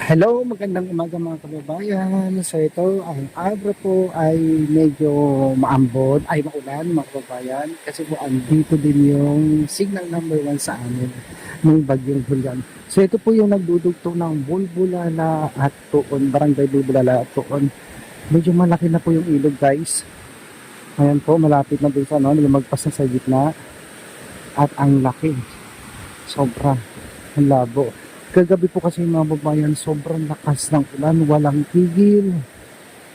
Hello, magandang umaga mga kababayan. So ito, ang araw po ay medyo maambon, ay maulan mga kababayan. Kasi po andito din yung signal number 1 sa amin ng bagyong Julian. So ito po yung nagdudugtong ng Bulbulala at Tuon, Barangay Bulbulala at Tuon. Medyo malaki na po yung ilog guys. Ayan po, malapit na din sa lumagpas na sa gitna. At ang laki, sobra, ang labo. Kagabi po kasi mga babayan, sobrang lakas ng ulan, walang tigil.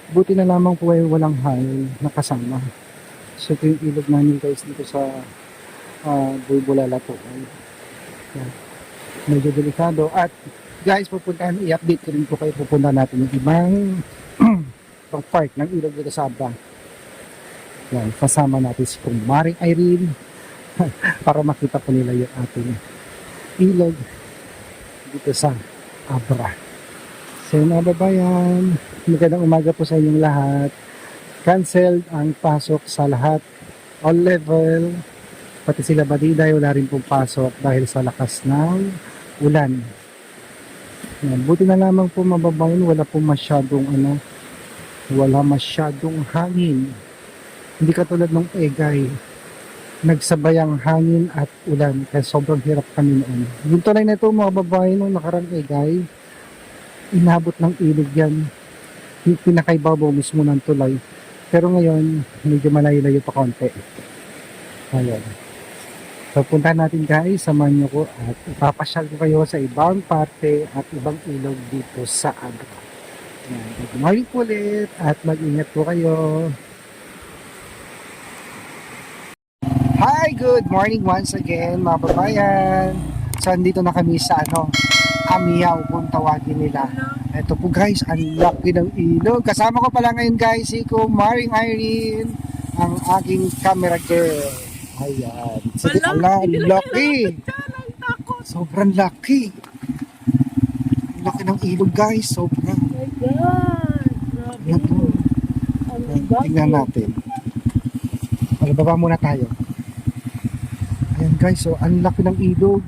Buti na lamang po ay walang hangin nakasama. So ito yung ilog namin guys dito sa Bulbulala po. Yan. Medyo delikado. At guys, pupuntahan, i-update ko rin po kayo, pupunta natin yung ibang part ng ilog dito sa Abra. Yan, kasama natin si Maring Irene para makita po nila yung ating ilog dito sa Abra. So mga babayan, magandang umaga po sa inyong lahat. Canceled ang pasok sa lahat, all level, pati sila Badiday wala rin pong pasok dahil sa lakas ng ulan. Yan. Buti na lamang po mga babayan, wala masyadong hangin. Hindi katulad ng Egay, nagsabayang hangin at ulan kaya sobrang hirap kami noon. Yung tulay na ito mga babae nung nakarang Egay, inabot ng ilog yan, yung pinakaibabaw mismo ng tulay. Pero ngayon medyo malayo-layo pa konti. Ayan, so punta natin guys, samahan nyo ko at ipapasyal ko kayo sa ibang parte at ibang ilog dito sa Abra. Good morning po ulit at mag-ingat po kayo. Hi, good morning once again mga babayan. So andito na kami sa Amiyaw kung tawagin nila. Ito po guys, ang laki ng ilog. Kasama ko pala ngayon guys si Maring Irene, ang aking camera girl. Ayan. So, ang laki. Sobrang laki. Ang laki ng ilog guys, sobrang. Oh my God! Grabe. Tingnan natin. Baba muna tayo. Ayan guys, so ang laki ng ilog.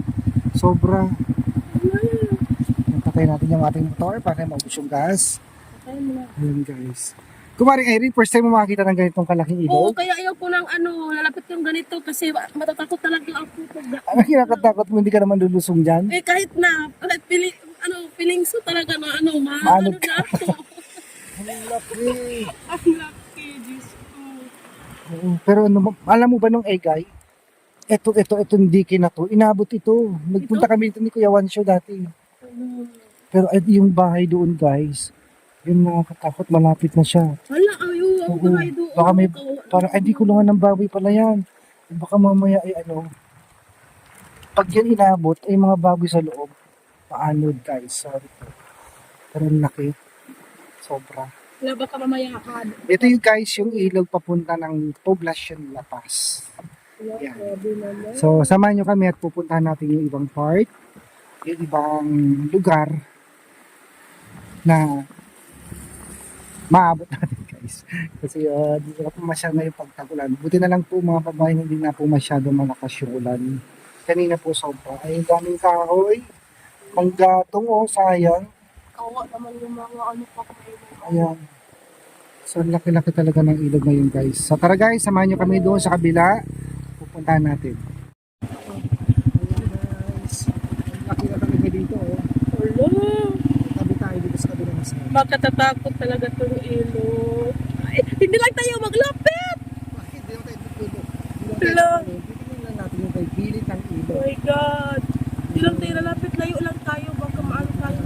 Sobra. Patay natin yung ating motor para maubos yung gas. Ayan guys. Kumaring Irene, first time mo makakita ng ganitong kalaking Oo, ilog? kaya ayaw ko ng lalapit yung ganito kasi matatakot talaga ako. Ano kinakatakot mo, hindi ka naman lulusong dyan? Eh kahit na, feeling so talaga na Maanod na ako. Ang laki. Ang laki, Diyos ko. Oo, pero alam mo ba nung Egay? Ito, hindi na to. Inabot ito. Nagpunta kami dito ni Kuya Wansyo dati. Pero yung bahay doon guys, yung nakakatakot, malapit na siya. Hala, ayaw ako Oo. bahay doon. Baka may, parang, ay di kulungan ng baboy pala yan. Baka mamaya ay pag yan inabot, ay mga baboy sa loob. Paanod guys, sorry po. Pero ang laki. Sobra. Wala baka mamaya ka. Ito yung guys, yung ilog papunta ng Poblacion La Paz. Yan. So, samahan nyo kami at pupuntahan natin yung ibang part, yung ibang lugar na maabot natin guys. Kasi dito na po masyado na yung pagtagulan. Buti na lang po mga babae, hindi na po masyado malakas yung ulan. Kanina po sobra. Ay, daming kahoy. Ang gatong, sayang. Kawa naman yung mga pa kayo. Ayan. So, laki-laki talaga ng ilog ngayon guys. So, tara guys, samahan nyo kami doon sa kabila. Pupuntahan natin. Ayan guys. Laki na talaga dito. Hello! Tabi tayo dito sa kabila ng side. Makatatakot talaga itong ilog. Ay, hindi lang tayo maglapit! Bakit? Di lang tayo dito. Hello? Titignan lang natin yung kay pilit ng Oh ilog. my God! Hindi lang tayo lalapit, layo lang tayo. Baka maano tayo.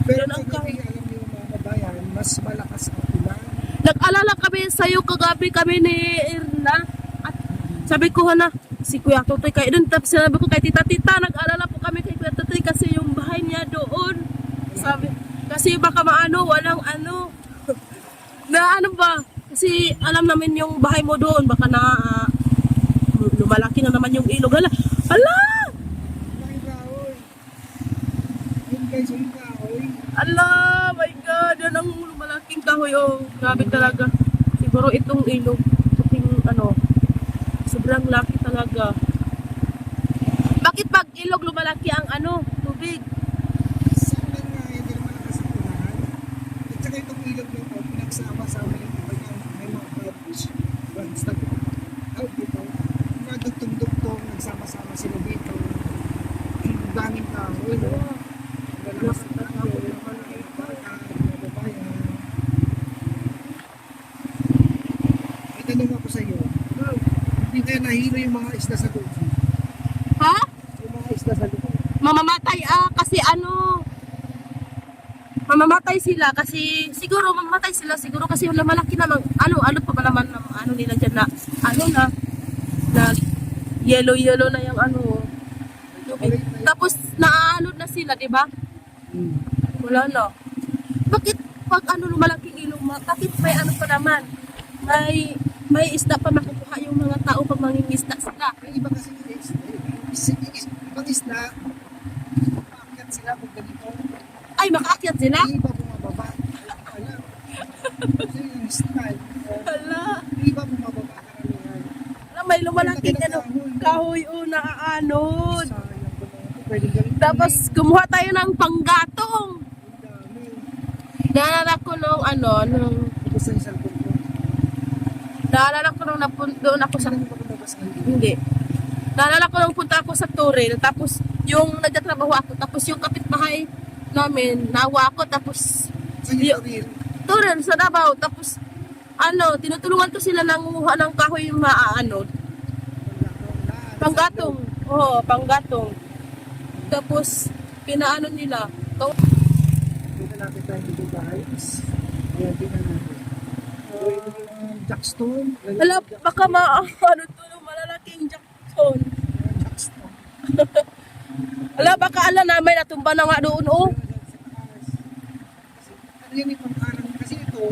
Pero Yan ang kagabi, alam niyo mga kabayan, mas malakas ang ulan. Nag-alala kami sa'yo kagabi kami ni Irna. At sabi ko na, si Kuya Totoy kayo dun. Tapos sinabi ko kay Tita, nag-alala po kami kay Kuya Totoy kasi yung bahay niya doon. Sabi, kasi baka walang na ba? Kasi alam namin yung bahay mo doon. Baka na lumalaki na naman yung ilog. Hala! May kahoy. Yun guys, yung kahoy. Ala, my God, yan ang malaking kahoy. Oh, grabe talaga. Siguro itong ilog, sobrang laki talaga. Bakit pag ilog lumalaki ang tubig? Saan May tanong ako sa iyo. Hindi kaya nahilo yung mga isda sa loob? Ha? Yung mga isda sa loob. Mamamatay kasi mamamatay sila kasi siguro mamamatay sila siguro kasi yung malaki na ano pa ba naman ng ano nila diyan na na yellow na yung tapos naaanod na sila, di ba? Wala na. Bakit pag malaking ilong bakit may pa naman? May isda pa makukuha yung mga tao pag mangingisda sila. May iba kasi ibang isda, paakyat sila pag ganito. Ay, makaakyat sila? May iba bumababa. Alam. Kasi yung style. Hala. May iba bumababa karamihan. Alam, may lumalaking kahoy naaanod. Tapos kumuha tayo ng panggatong. Naalala ko nung naalala ko nung doon ako sa hindi. Naalala ko nung punta ako sa Toril, tapos yung nagtatrabaho ako, tapos yung kapitbahay namin, nawa ako, tapos Toril sa Davao, tapos tinutulungan ko sila nangunguha ng kahoy yung panggatong. Oo, panggatong. Tapos pinaano nila. Dito natin tayo dito guys. Ayan, tingnan natin. Jackstone. Hala, baka malalaking jackson. Jackstone. Hala, baka na may natumba na nga doon, oh. Ano yan yung pang-alam? Kasi ito,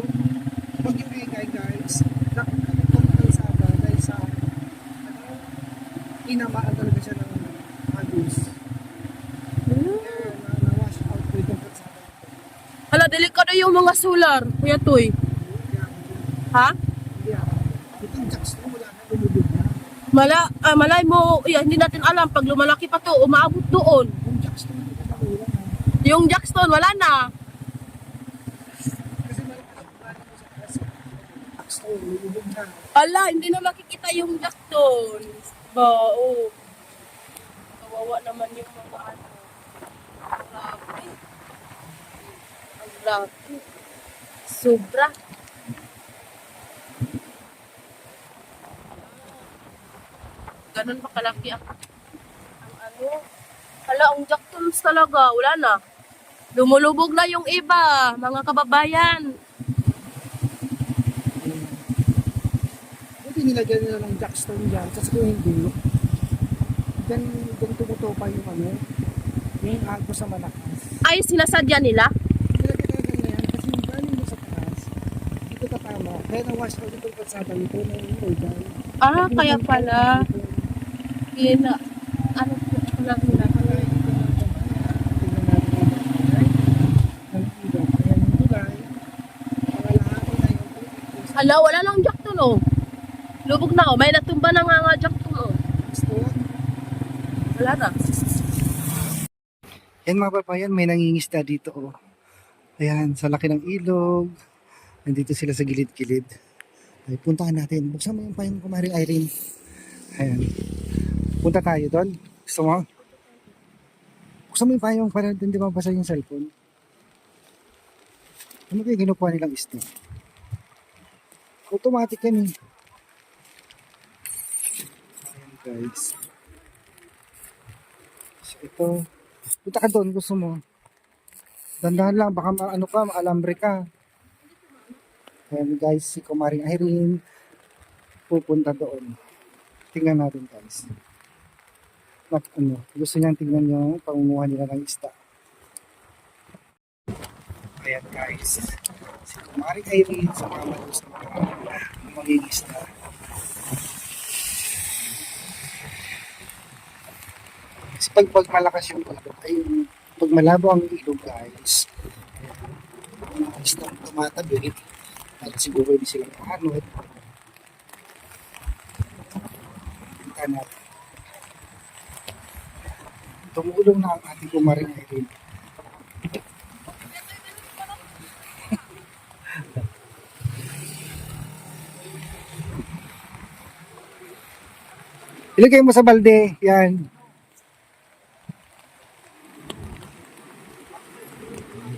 pag yung egay guys, nakakapagpapal sa aga dahil sa inamaan talaga siya ng agos. Kaya na-wash out ko itong kalsada. Hala, delikado yung mga solar, Kuya Toy. Ha? Hindi ako. Itong Jackstone wala na lumubog na. Malay mo, hindi natin alam, pag lumalaki pa to, umaabot doon. Yung Jackstone ito na wala na. Yung jackstone, wala na. Kasi malaki mo sa kasi. Jackstone, lumubog na. Hala, hindi na makikita yung jackstone. Oo. Kawawa naman yung mga Grabe. Ang grabe. Sobra. Ganun pa kalaki ang Hala, ang jackstones talaga. Wala na. Lumulubog na yung iba, mga kababayan. Buti nilagyan nila ng Jackstone dyan. Kasi kung hindi, dyan tumutupa yung yung agos sa malakas. Ay, sinasadya nila? Nilagyan nila yan kasi yung galing mo sa taas, dito tatama. Kaya na-wash out itong kalsada nito na yung egay. Kaya pala. Ano po lang nila? Hala, wala lang jackton, oh. Lubog na, oh. May natumba na nga jackton, oh. Wala na. Yan mga babayan, may nangingisda dito. Oh. Ayan, sa laki ng ilog. Nandito sila sa gilid-gilid. Ay, puntahan natin. Buksan mo yung payong kumaring Irene. Ayan. Punta tayo doon. Gusto mo? Buksan mo yung payong para hindi mabasa yung cellphone. Ano kayo ginukuha nilang isda? Automatic yan eh. Ayan guys. So ito. Punta ka doon, gusto mo. Dandahan lang, baka maalambre ka. Ayan guys, si Kumaring Irene pupunta doon. Tingnan natin guys. Gusto niyang tingnan yung pangunguha nila ng isda. Ayan guys. Si Kumaring Irene sa mga gusto maging isda. Kasi pag malakas yung ilog, ay pag malabo ang ilog guys, mga isda tumatabi at siguro hindi sila mahanod. Punta natin. Tumulong na ang ating Kumaring Irene. Ilagay mo sa balde, yan.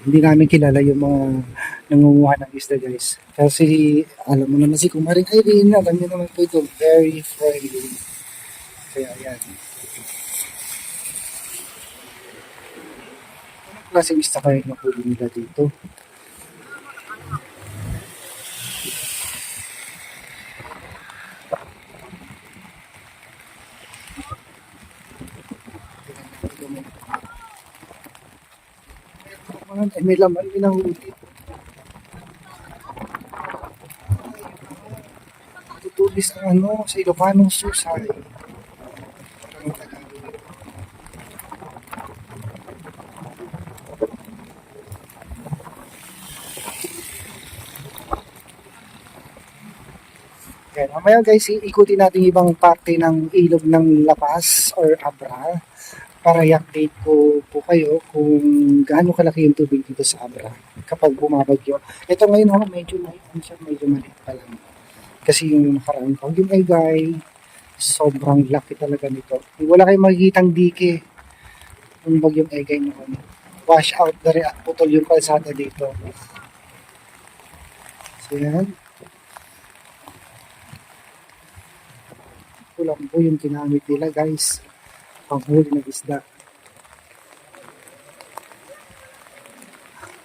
Hindi namin kilala yung mga nangunguha ng isda, guys. Kasi alam mo naman si Kumaring Irene, alam niyo naman po ito, very friendly. Kaya yan. Anong klaseng isda kayo nakuha nila dito? May laman, minahuli. Tutulis ng ano, sa Ilocanong susay. Parang Tagalog. Yan, mamaya guys, ikutin natin yung ibang parte ng ilog ng Lapas or Abra para i-update ko po kayo kung gaano kalaki yung tubig dito sa Abra kapag bumabagyo. Ito ngayon ho, medyo medyo maliit pa lang. Kasi yung nakaraang Taguig Aygay, sobrang laki talaga nito. Wala kayong makikitang dike yung bagyong Aygay noon. Wash out, putol yung kalsada dito. So yan. Ito lang po yung ginamit nila guys. Panghuli ng isda.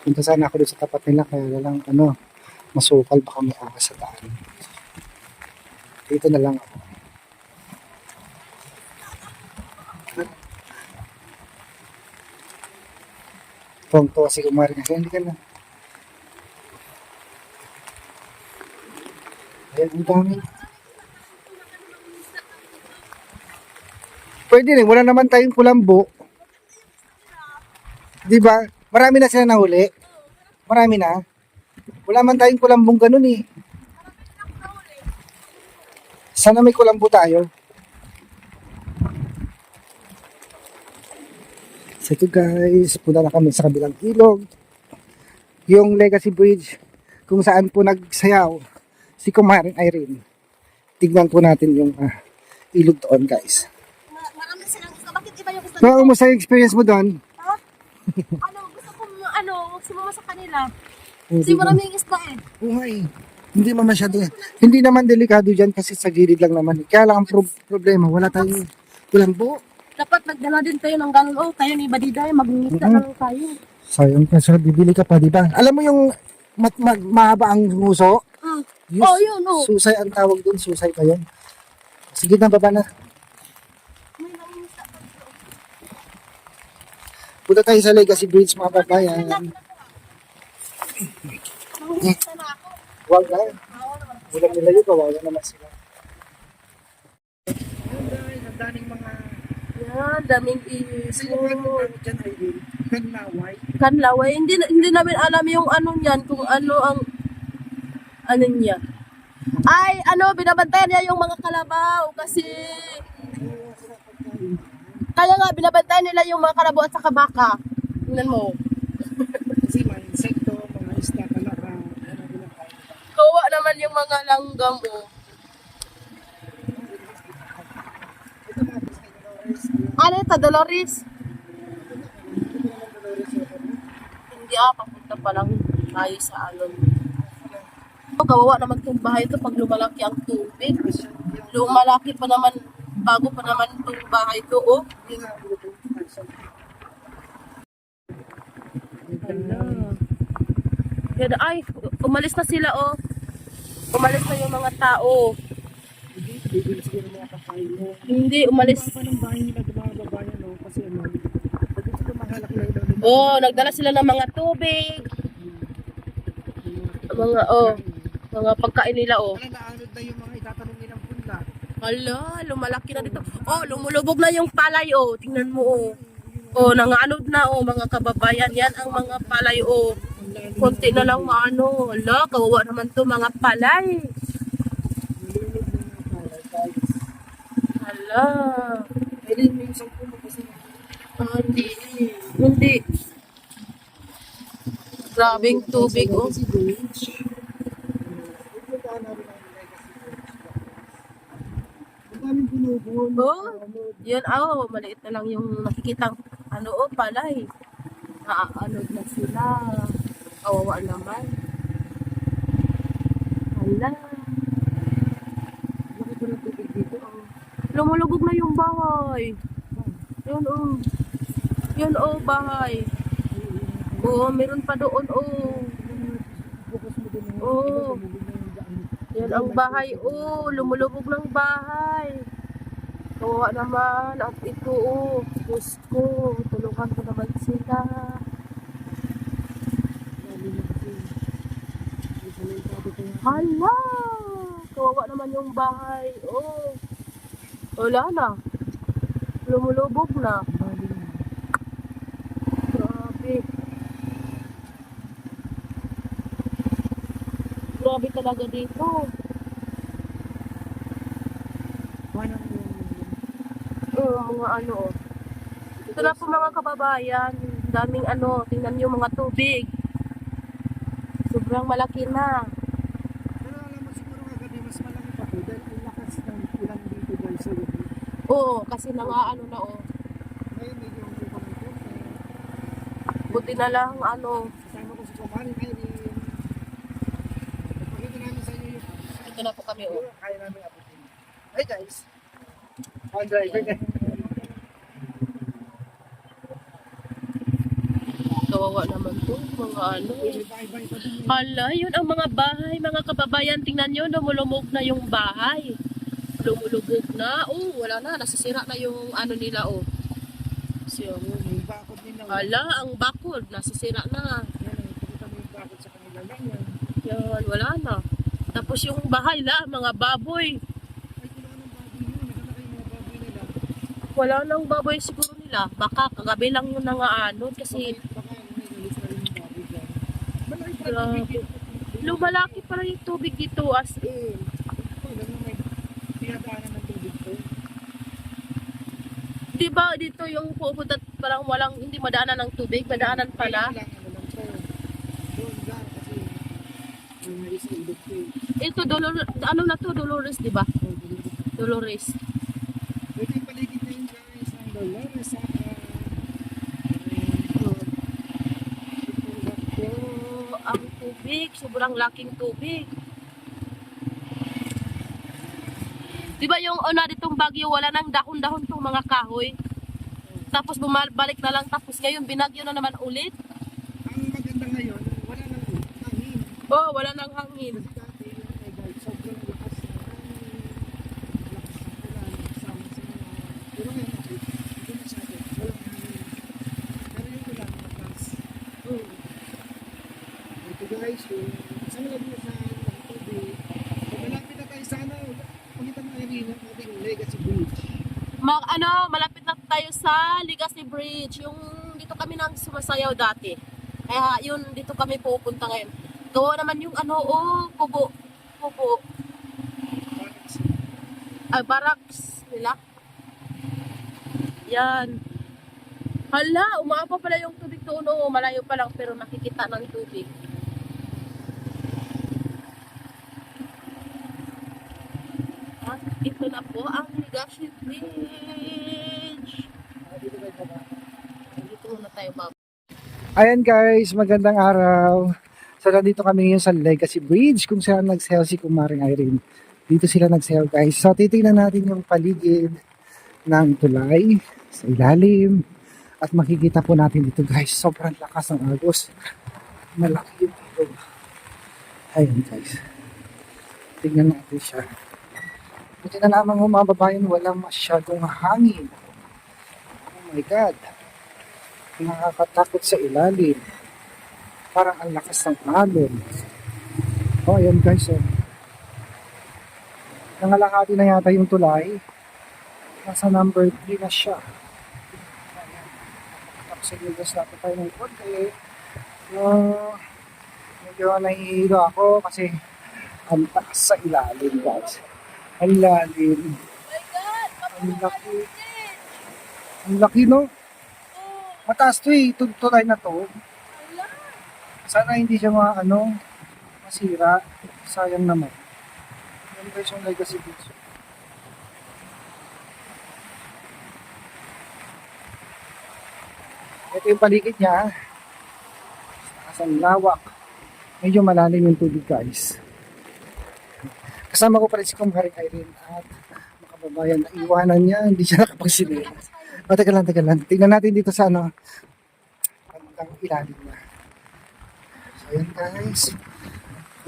Punta sana ako doon sa tapat nila kaya lang masukal baka makakas sa daan. Dito na lang ako. Tuwang-tuwa si Kumaring. Hindi ka na. Ayan, ang dami. Pwede rin, wala naman tayong kulambo. Di ba? Marami na sila nahuli. Marami na. Wala man tayong kulambong ganun eh. Sana may kulambo tayo. So ito guys, punta na kami sa kabilang ilog. Yung Legacy Bridge kung saan po nagsayaw si Kumaring Irene. Tignan po natin yung ilog doon guys. Marami silang gusto. Bakit iba yung gusto So, kumusta yung experience mo doon? Ha? Gusto ko sumama sa kanila. Kasi maraming isda eh. Umay. Hindi man masyado. Hindi naman delikado dyan kasi sa gilid lang naman. Kaya lang ang problema, wala tayong kulambo. Dapat nagdala din tayo ng galon. Oh, tayo ni Badiday, magngita na lang tayo. Sayang ka, so bibili ka pa, di ba? Alam mo yung mahaba ang nguso? Ah. Yes. Oh, yun, oh. Susay ang tawag doon, susay pa yun. Sige na, baba na. May nanging isda pa dito. Punta tayo sa Legacy Bridge, mga babayan. Nangungista na ako. Huwag na. Ulang nila yun, kawawa naman sila. Ang daming mga Yan, daming islo. dyan ay kanlaway. Kanlaway. Hindi namin alam yung ano niyan, kung ano ang ano niya. Ay, binabantayan niya yung mga kalabaw kasi kaya nga binabantayan nila yung mga kalabaw at saka baka. Tingnan mo. Kasi mga insekto, mga isda, kalaka, Kawa naman yung mga langgam oh. Ano ito, Dolores? Hindi papunta pa lang tayo sa alon. Kawawa naman itong bahay ito pag lumalaki ang tubig. Lumalaki pa naman, bago pa naman itong bahay ito, oh. Hala. Yan, ay, umalis na sila, oh. Umalis na yung mga tao. Hindi, umalis. Anong bahay nila, mga babayan, no? Kasi pag ito mahalak lang daw. Oh, nagdala sila ng mga tubig. Mga pagkain nila, oh. Naanod na yung mga itatanong nilang punla. Hala, lumalaki na dito. Oh, lumulubog na yung palay, oh. Tingnan mo, oh. Oh, nanganod na, oh, mga kababayan. Yan ang mga palay, oh. Konti na lang maano. Hala, kawawa naman to mga palay. Hala. Ayun, may isang puno kasi. Hindi. Hindi. Grabing tubig, oh. Ang daming binubon. Oh, yun, maliit na lang yung nakikitang, palay. Naaanod na sila. Kawawa naman. Hala. Laki po ng tubig dito. Oh. Lumulubog na yung bahay. Yun oh. Yun oh, bahay. Oo, meron pa doon oh. Focus mo din yung Oo. tumulog na yung daan. Yan ang bahay oh. Lumulubog ng bahay. Kawawa naman. At ito oh. Diyos ko. Tulungan ko naman sila. Lalo na kasi may samentado ko yung Hala! Kawawa naman yung bahay. Oh. Wala na. Lumulubog na. bali na. Grabe. Grabe talaga dito. Parang yung Mga ano. Oh. Ito na po mga kababayan. Daming ano. Tingnan nyo mga tubig. Sobrang malaki na. pero alam mo siguro kagabi mas malaki pa po dahil ang lakas ng ulan dito guys sa gabi. Oo, kasi nangaano na oh. Ngayon medyo umukam ng konti. Buti na lang ano. Kasama ko si Kumarin Irene. Napakita namin sa inyo yung Ito na po kami oh. kaya namin abutin. Hey guys! Ang driver na. Kawawa naman to. Mga ano. Bye-bye pa din. Hala, yun ang mga bahay, mga kababayan. Tingnan nyo, lumulubog na yung bahay. Lumulubog na. Oh, wala na. Nasisira na yung ano nila, oh. So, May bakod din lang. hala, ang bakod. Nasisira na. Yan, pakita mo yung bakod sa kanila lang yan. Yan, wala na. Tapos yung bahay la, mga baboy. Ay, wala nang baboy yun. Nakalaki yung mga baboy nila. Wala nang baboy siguro nila. Baka kagabi lang yung nangaanod kasi Baka may galis na rin yung baboy dyan. Malaki pa Grabe. yung tubig dito. lumalaki pa rin yung tubig dito as in. Ito lang na may tinadaanan ng tubig to. Di ba dito yung pupunta parang walang, hindi madaanan ng tubig, madaanan pala. Kaya lang, ano lang to. Doon lang kasi may isa ilog to eh. Ito, ano na to, Dolores, di ba? Dolores. Ito yung paligid na yun guys. Ang Dolores sa Oh, ang tubig, sobrang laking tubig. Di ba yung una ditong Bagyo, wala nang dahon-dahon tong mga kahoy? Tapos bumalik na lang, tapos ngayon binagyo na naman ulit. ang maganda ngayon, wala nang hangin. Oh, wala nang hangin. Kasi dati, oh my God, sobrang lakas ng ulan, sama sa mga, pero ngayon okay, hindi masyado, walang hangin. Pero yung ulan, malakas. Hmm. Ito guys, yung isang labo sa tubig. Kung malapit na tayo sa ano, pakita mo Irene ang ating Legacy Bridge. Malapit na tayo sa Legacy Bridge. Yung dito kami nang sumasayaw dati. Kaya yun, dito kami pupunta ngayon. Gawa naman yung kubo. Kubo. Barracks nila. Yan. Hala, umaapa pala yung tubig doon. Oo, malayo pa lang pero nakikita ng tubig. At ito na po ang Legacy Bridge. Dito kayo baba. Dito muna tayo, Bob. Ayan guys, magandang araw. So nandito kami ngayon sa Legacy Bridge kung saan nagsayaw si Kumaring Irene. Dito sila nagsayaw guys. So titingnan natin yung paligid ng tulay sa ilalim. At makikita po natin dito guys, sobrang lakas ng agos. Malaki yung ilog. Ayan guys. Tingnan natin siya. Buti na lamang mga babayan, walang masyadong hangin. Oh my God. Nakakatakot sa ilalim. Parang ang lakas ng alon. Oh, ayan guys. Oh. Nangalahati na yata yung tulay. Nasa number 3 na siya. Ayan. Tapos ilagos natin tayo ng konti. Medyo nahihilo ako kasi ang taas sa ilalim guys. Ang lalim. My God! Ang laki. Ang laki no? Mataas to eh. Tulay na to. Sana hindi siya masira. Sayang naman. Yan guys yung Legacy Bridge. Ito yung paligid niya. Isang lawak. Medyo malalim yung tubig guys. Kasama ko pa rin si Kumari Irene at makababayan na iwanan niya. Hindi siya nakapagsinelas. O, teka lang. Tingnan natin dito sa ano. Ang ilalim na. So, ayan guys.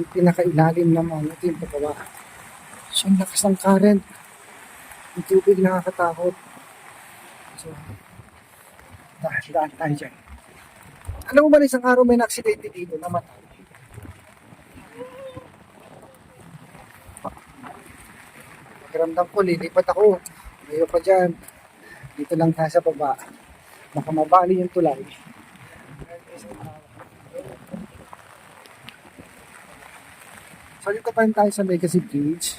Yung pinakailalim naman. Ito yung pagkawa. So, ang lakas ng current. Yung tubig nakakatakot. So, daan tayo dyan. Alam mo ba isang araw may na-aksidente dito namatay? Pakiramdam ko, lilipat ako. Ayaw pa dyan. Dito lang tayo sa baba. Baka mabali yung tulay. So dito pa rin tayo sa Legacy Bridge.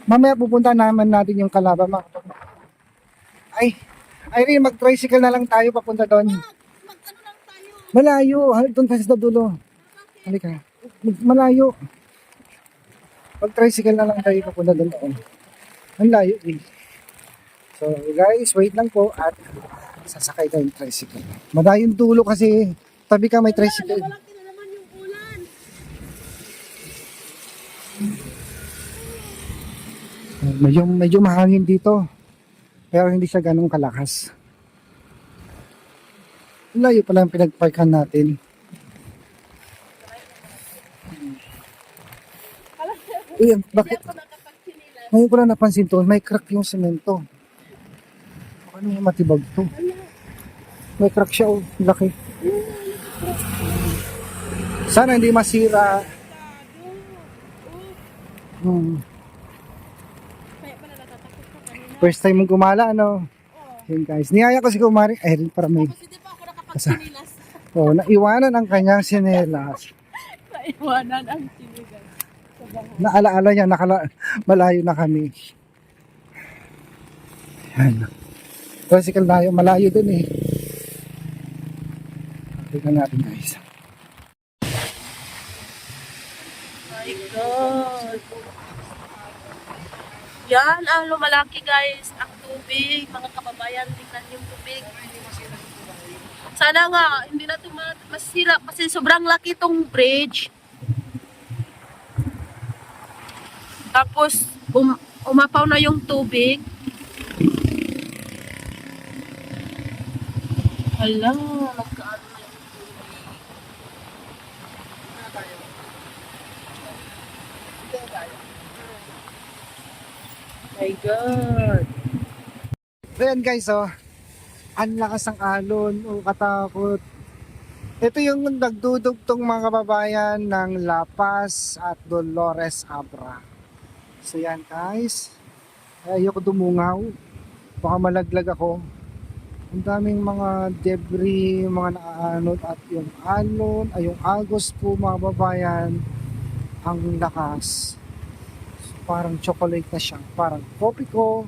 Mamaya pupunta naman natin yung Calaba. Ay, Irene, mag-tricycle na lang tayo papunta doon. Mag-ano lang tayo. Malayo. Doon tayo sa dulo. Halika. Malayo. Mag-tricycle na lang tayo papunta doon. Ang layo eh. So guys, wait lang po at sasakay tayo yung tricycle. Madayong dulo kasi tabi ka may tricycle. Malaki na naman yung ulan. Medyo mahangin dito. Pero hindi siya ganun kalakas. Ang layo pala ang pinagparkan natin. Uy, bakit? Ako nakapagsinila. Ngayon ko lang napansin to, may crack yung semento. Ano yung matibag to? May crack siya, oh. Laki. Sana hindi masira. Kaya pala natatakot ka kanina. First time mong gumala, ano? Yun guys. Niyaya ko si Kumari. Ay, para may... Kasi di ba ako nakapagsinilas? Oh, naiwanan ang kanyang sinelas. Naiwanan ang sinigas. Naalaala niya, malayo na kami. Yan. Tricycle na yun, malayo dun eh. Tignan natin guys. My God. Yan, ang lumalaki guys, ang tubig. Mga kababayan, tingnan yung tubig. Sana nga, hindi na ito masira kasi sobrang laki tong bridge. Tapos, umapaw na yung tubig. Hala, nagkaano na yung tubig. My God. So yan guys, oh. Ang lakas ng alon, oh, katakot. Ito yung nagdudugtong mga kababayan ng La Paz at Dolores Abra. So yan guys. Ayoko dumungaw. Baka malaglag ako. Ang daming mga debris, mga naaanod at yung alon, ay yung agos po mga kababayan. Ang lakas. So, parang chocolate na siya. Parang kopi ko.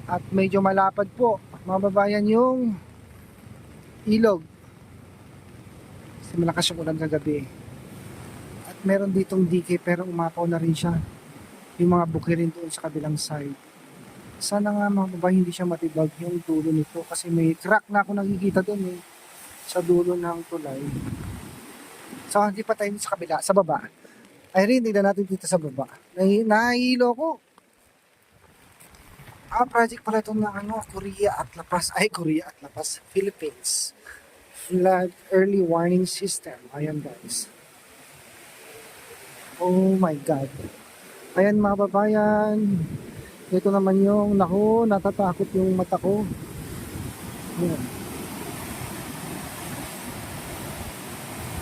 At medyo malapad po mga babayan yung ilog. Kasi malakas yung ulan kagabi. At meron ditong dike pero umapaw na rin siya. Yung mga bukirin doon sa kabilang side. Sana nga mga babae hindi siya matibag yung dulo nito kasi may crack na ako nakikita doon eh, sa dulo ng tulay. So hindi pa tayo sa kabila, sa baba. Ay rin, tignan natin dito sa baba. Nahihilo ko. Project pala ito na ano, Korea at La Paz. Ay, Korea at La Paz, Philippines. Flood Early Warning System. Ayan guys. Oh my God. Ayan mga babayan. Ito naman yung, naku, natatakot yung mata ko. Ayan.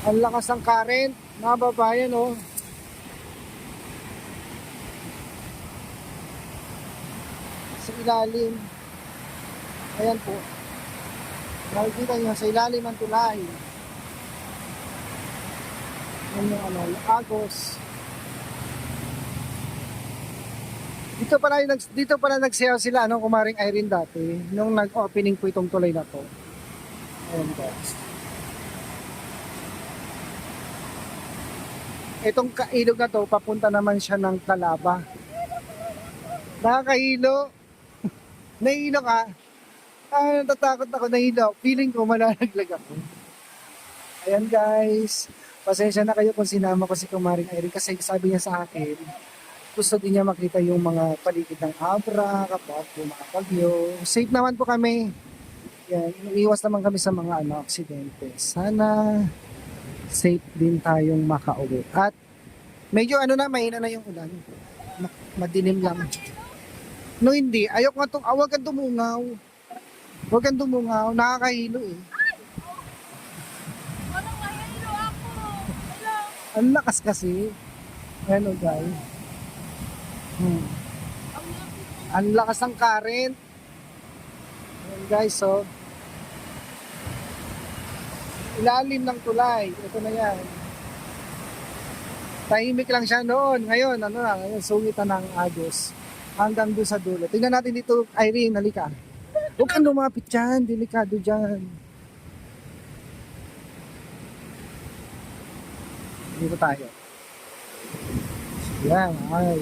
Ang lakas ng current, mga babayan, oh. Sa ilalim. Ayan po. Nakikita nyo, sa ilalim ng tulay. Ayan yung ano, agos. Dito pala nagsayaw sila ano, Kumaring Irene dati nung nag-opening po itong tulay na to. Ayan guys. Itong kailog na to papunta naman siya ng Calaba. Nakakahilo. Nahihilo ka? Natatakot ako, nahihilo. Feeling ko malalaglag ako. Ayan guys, pasensya na kayo kung sinama ko si Kumaring Irene kasi sabi niya sa akin, gusto din niya makita yung mga paligid ng Abra kapag bumabagyo. Safe naman po kami. Yan, iwas naman kami sa mga aksidente. Sana safe din tayong makauwi. At medyo mahina na yung ulan. Madilim lang. No hindi, ayok nga itong, wag kang dumungaw. Huwag kang dumungaw, nakakahilo eh. Walang mahilo ako. Hello. Ang lakas kasi. Ano guys. Ang lakas ng current. Ayan guys, so. Ilalim ng tulay. Ito na yan. Tahimik lang siya noon. Ngayon, ngayon, sungitan ng agos. Hanggang doon sa dulo. Tingnan natin dito, Irene, halika. Huwag kang lumapit dyan. Delikado dyan. Dito tayo. Yan, ay.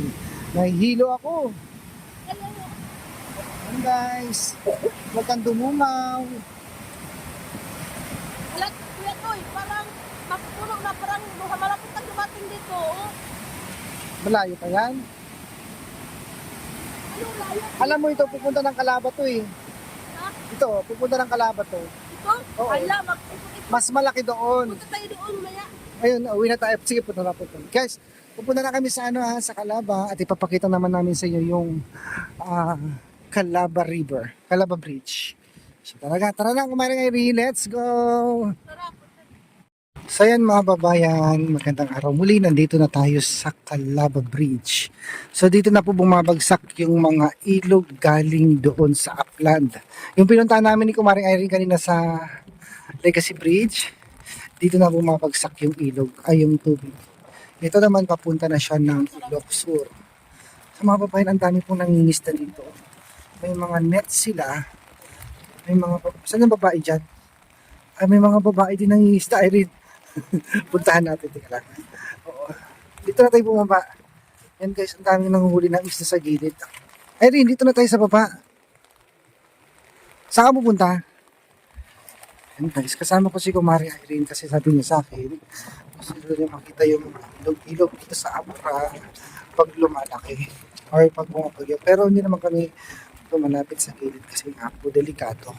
Nahihilo ako. Yan guys. Huwag kang dumungaw. Wala, kuya Toy, parang mapupuno na parang malapit na dumating dito. Oh. Malayo pa yan. Ano, layo? Alam mo ito, pupunta ng Calaba to eh. Ha? Ito, pupunta ng Calaba to. Ito? Oo. Hala, Mas malaki doon. punta tayo doon maya. Ayun, uwi na tayo. Sige, punta na po. Guys, pupunta na kami sa sa Calaba at ipapakita naman namin sa inyo yung Calaba River, Calaba Bridge. So tara na, Kumaring Irene, let's go! Tara, So yan mga babayan, magandang araw muli, nandito na tayo sa Calaba Bridge. So dito na po bumabagsak yung mga ilog galing doon sa upland. Yung pinuntahan namin ni Kumaring Irene kanina sa Legacy Bridge, dito na bumabagsak yung ilog, ay yung tubig. Ito naman papunta na siya ng Ilog Sur. Sa mga babayan, ang dami pong nangingisda dito. May mga net sila. May mga, saan yung babae dyan? Ay, may mga babae din nangingisda, Irene. Puntahan natin, tika lang. Oo. Dito na tayo bumaba. Yan guys, ang daming nanguhuli ng isda sa gilid. Irene, dito na tayo sa baba. Saan ka pupunta? Yan guys, kasama ko si Kumaring Irene kasi sabi niya sa akin, gusto niya makita yung ilog dito sa Abra pag lumalaki or pag bumabagyo. Pero hindi naman kami lumalapit sa gilid kasi nga po delikado.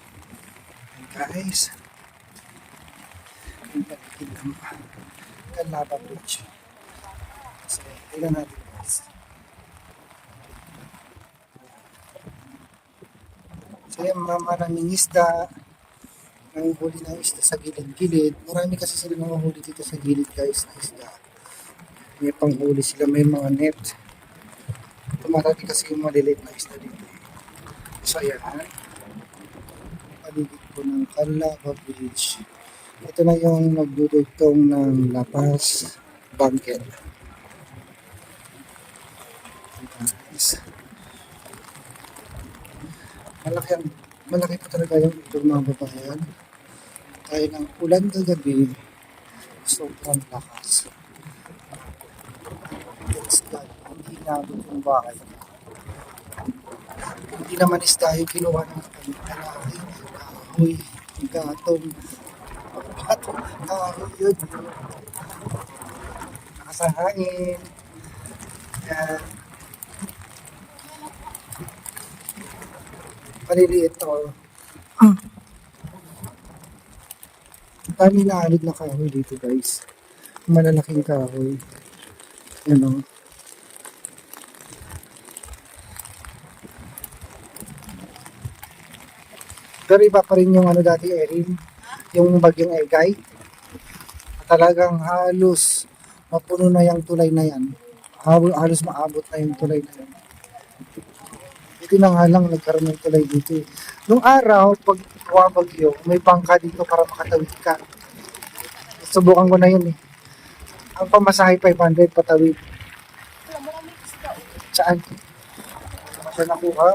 Yan guys. Yung paligid ng Calaba Bridge. So, tignan natin guys. So yung mga maraming isda, nanguhuli ng isda sa gilid-gilid. Marami kasi sila nanguhuli dito sa gilid guys na isda. May panghuli sila, may mga net. Marami kasi yung maliliit na isda dito. So ayan, paligid po ng Calaba Bridge. Ito na yung nagdudugtong ng La Paz, Banquet. Malaki pa talaga yung ito mga babayan. Kaya ng ulan kagabi, sobrang lakas. Hindi nabot yung bahay. Hindi naman isda yung kinuha ng kalaki, kahoy, gatong, yun. Nakasahain. Yan. Maliliit to. Dami na alid na kahoy dito guys. Malalaking kahoy. Yan o. Pero iba pa rin yung dati Erin. Yung bagyong Egay. Talagang halos mapuno na yung tulay na yan. Halos maabot na yung tulay na yan. Ito na nga lang nagkaroon ng tulay dito. Nung araw, pag bumabagyo, may bangka dito para makatawid ka. Subukan ko na yun eh. Ang pamasahe 500 patawid. Saan? Saan nakuha?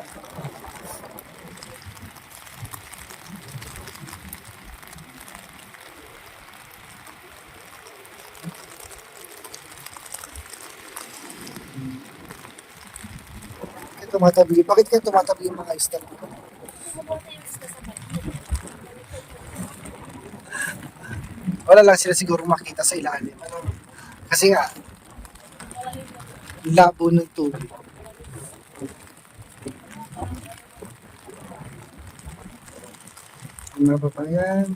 Tumatabi. Bakit kayo tumatabi yung mga isda? wala lang sila siguro makita sa ilalim. Ano? Kasi nga, labo ng tubig. Mga babayan,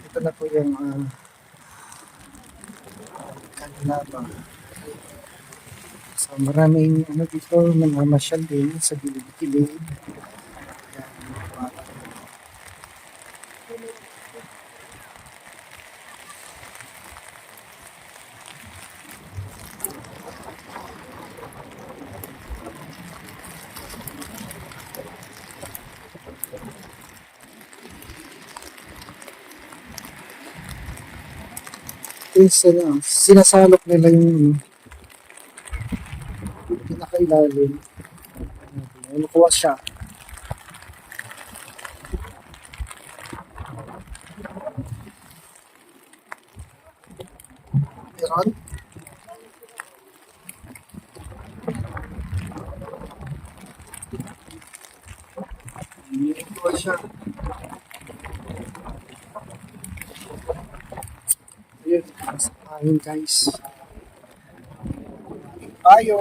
ito na po yung kanilaba. So maraming ano dito, namamasyal din sa gilid-gilid. Sinasalok nila yung pinakailalim. Nakuha siya. Meron? Nakuha siya. Ayun, ayun guys. Tayo.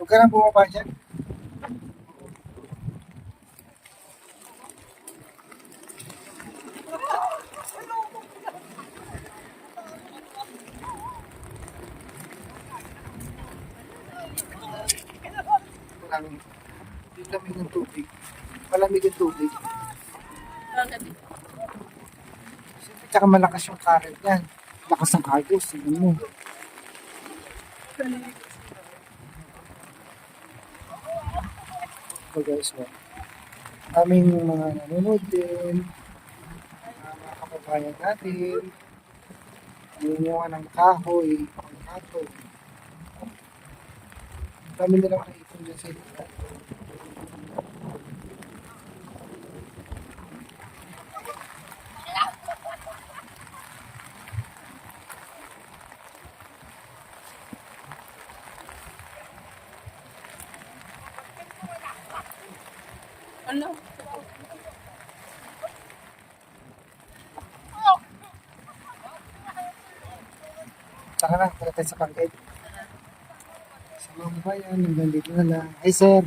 Huwag ka na bumaba dyan. Malamig. Yung lamig ng tubig. Malamig yung tubig. Siyempre, tsaka malakas yung current yan. Lakas ng agos. Tingnan mo. So guys, aming mga nanonood din, mga kababayan natin, nangunguha ng kahoy, pangkato. Dami nilang naipon dyan sa ito. Ano? Saka na, tara tayo sa pangkit. Sa mga bayan, hanggang dito na lang. Hi sir!